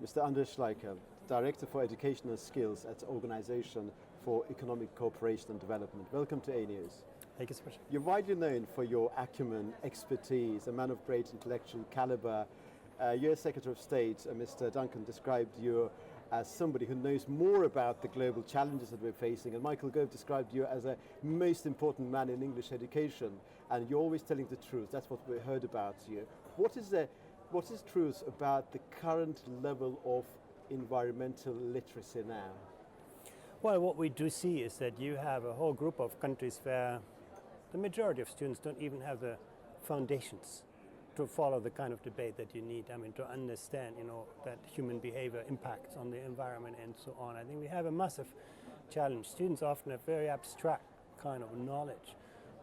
Mr. Andreas Schleicher, Director for Educational Skills at the Organization for Economic Cooperation and Development. Welcome to ANewz. Thank you so much. You're widely known for your acumen, expertise, a man of great intellectual caliber. US Secretary of State, Mr. Duncan, described you as somebody who knows more about the global challenges that we're facing, and Michael Gove described you as a most important man in English education, and you're always telling the truth. That's what we heard about you. What is truth about the current level of environmental literacy now? Well, what we do see is that you have a whole group of countries where the majority of students don't even have the foundations to follow the kind of debate that you need. I mean, to understand, that human behavior impacts on the environment and so on. I think we have a massive challenge. Students often have very abstract kind of knowledge.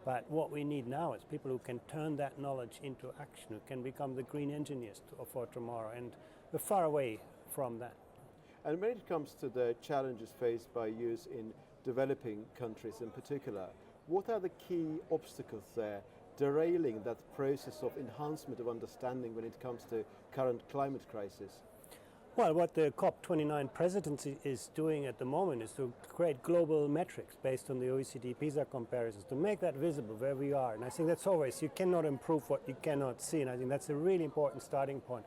But what we need now is people who can turn that knowledge into action, who can become the green engineers for tomorrow. And we're far away from that. And when it comes to the challenges faced by youth in developing countries in particular, what are the key obstacles there derailing that process of enhancement of understanding when it comes to current climate crisis? Well, what the COP29 presidency is doing at the moment is to create global metrics based on the OECD PISA comparisons to make that visible where we are. And I think that's always, you cannot improve what you cannot see. And I think that's a really important starting point,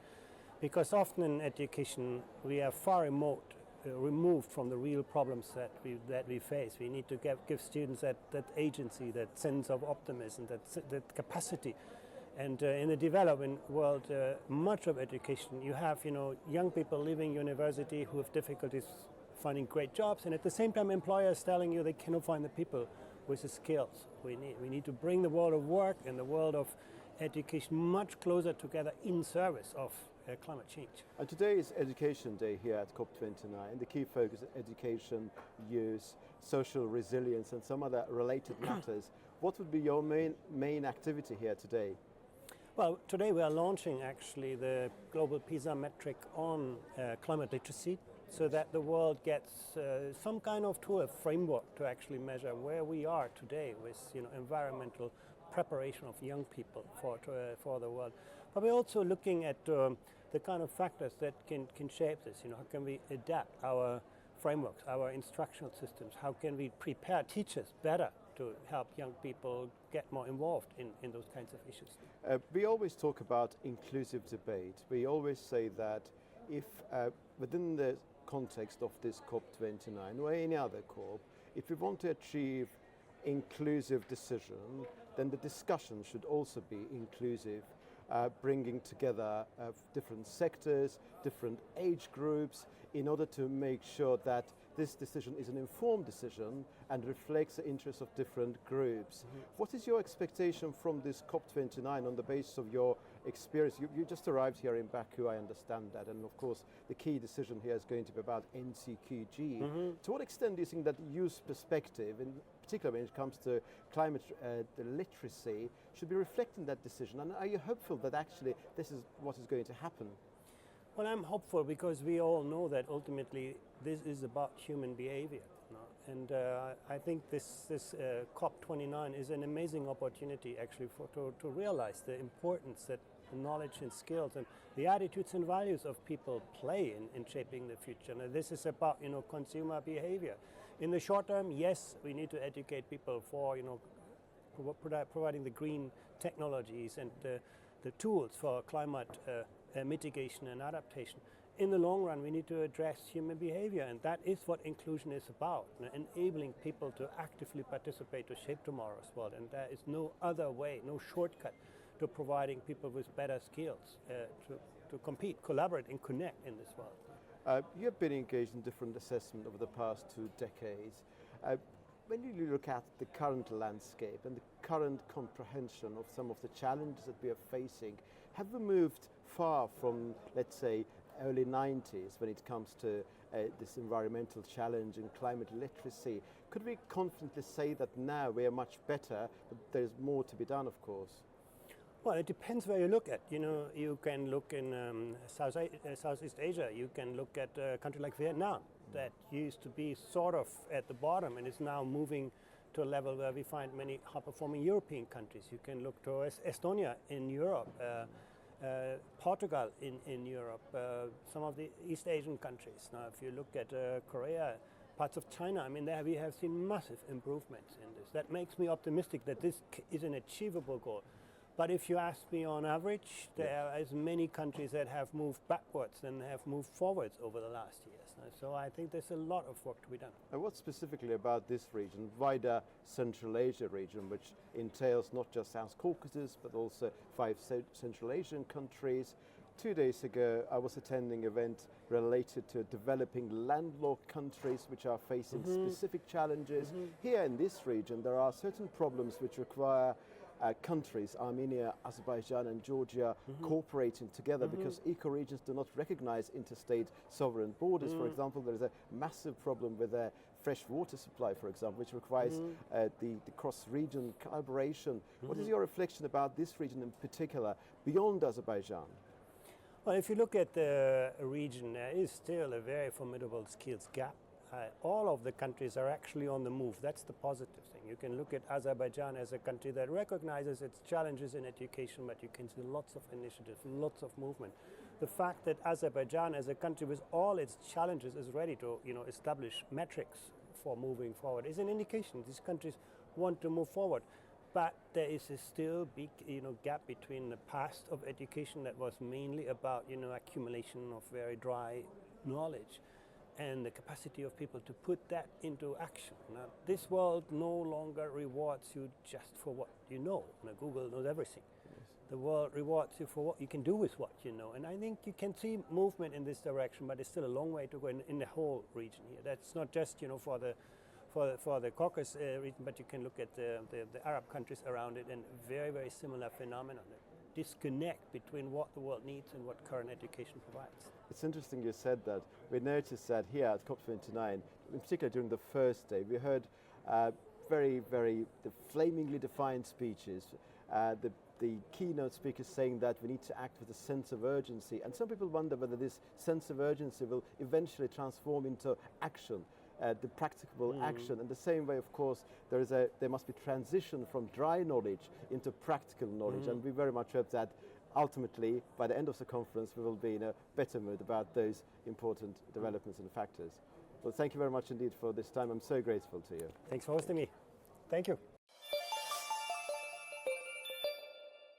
because often in education we are far removed from the real problems that we face. We need to give students that agency, that sense of optimism, that capacity. And in the developing world, much of education, you have young people leaving university who have difficulties finding great jobs, and at the same time employers telling you they cannot find the people with the skills we need. We need to bring the world of work and the world of education much closer together in service of climate change. And today is Education Day here at COP29. The key focus is education, youth, social resilience and some other related matters. What would be your main activity here today? Well, today we are launching actually the global PISA metric on climate literacy, so that the world gets some kind of tool, a framework to actually measure where we are today with environmental preparation of young people for the world. But we're also looking at the kind of factors that can shape this. How can we adapt our frameworks, our instructional systems? How can we prepare teachers better to help young people get more involved in those kinds of issues? We always talk about inclusive debate. We always say that if within the context of this COP29 or any other COP, if we want to achieve inclusive decision, then the discussion should also be inclusive, bringing together different sectors, different age groups, in order to make sure that this decision is an informed decision and reflects the interests of different groups. Mm-hmm. What is your expectation from this COP29 on the basis of your experience? You just arrived here in Baku, I understand that, and of course the key decision here is going to be about NCQG. Mm-hmm. To what extent do you think that youth perspective, in particular when it comes to climate literacy, should be reflecting that decision? And are you hopeful that actually this is what is going to happen? Well, I'm hopeful because we all know that ultimately this is about human behavior. And I think this COP29 is an amazing opportunity actually to realize the importance that the knowledge and skills and the attitudes and values of people play in shaping the future. And this is about consumer behavior. In the short term, yes, we need to educate people for providing the green technologies and the tools for climate mitigation and adaptation. In the long run, we need to address human behavior, and that is what inclusion is about, enabling people to actively participate to shape tomorrow's world. And there is no other way, no shortcut to providing people with better skills to compete, collaborate and connect in this world. You have been engaged in different assessment over the past 2 decades. When you look at the current landscape and the current comprehension of some of the challenges that we are facing, have we moved far from, let's say, early 90s when it comes to this environmental challenge and climate literacy? Could we confidently say that now we are much better, but there's more to be done, of course? Well, it depends where you look at. You can look in Southeast Asia. You can look at a country like Vietnam that used to be sort of at the bottom and is now moving to a level where we find many high-performing European countries. You can look to Estonia in Europe. Portugal in Europe, some of the East Asian countries. Now, if you look at Korea, parts of China, I mean, there we have seen massive improvements in this. That makes me optimistic that this is an achievable goal. But if you ask me on average, there are as many countries that have moved backwards than have moved forwards over the last years. So I think there's a lot of work to be done. And what specifically about this region, wider Central Asia region, which entails not just South Caucasus, but also 5 Central Asian countries? 2 days ago, I was attending an event related to developing landlocked countries which are facing specific challenges. Here in this region, there are certain problems which require countries, Armenia, Azerbaijan and Georgia, cooperating together because eco-regions do not recognize interstate sovereign borders. For example, there is a massive problem with their fresh water supply, for example, which requires the cross-region collaboration. What is your reflection about this region in particular, beyond Azerbaijan? Well, if you look at the region, there is still a very formidable skills gap. All of the countries are actually on the move. That's the positive thing. You can look at Azerbaijan as a country that recognizes its challenges in education, but you can see lots of initiatives, lots of movement. The fact that Azerbaijan as a country with all its challenges is ready to establish metrics for moving forward is an indication these countries want to move forward. But there is a still big gap between the past of education that was mainly about accumulation of very dry knowledge and the capacity of people to put that into action. Now, this world no longer rewards you just for what you know. Now, Google knows everything. Yes. The world rewards you for what you can do with what you know. And I think you can see movement in this direction, but it's still a long way to go in the whole region here. That's not just for the Caucasus region, but you can look at the Arab countries around it, and very, very similar phenomenon. Disconnect between what the world needs and what current education provides. It's interesting you said that. We noticed that here at COP29, in particular during the first day, we heard very, very flamingly defined speeches. The keynote speakers saying that we need to act with a sense of urgency. And some people wonder whether this sense of urgency will eventually transform into action. The practicable action. In the same way, of course, there must be transition from dry knowledge into practical knowledge, and we very much hope that ultimately, by the end of the conference, we will be in a better mood about those important developments and factors. Well, thank you very much indeed for this time. I'm so grateful to you. Thanks for hosting me. Thank you.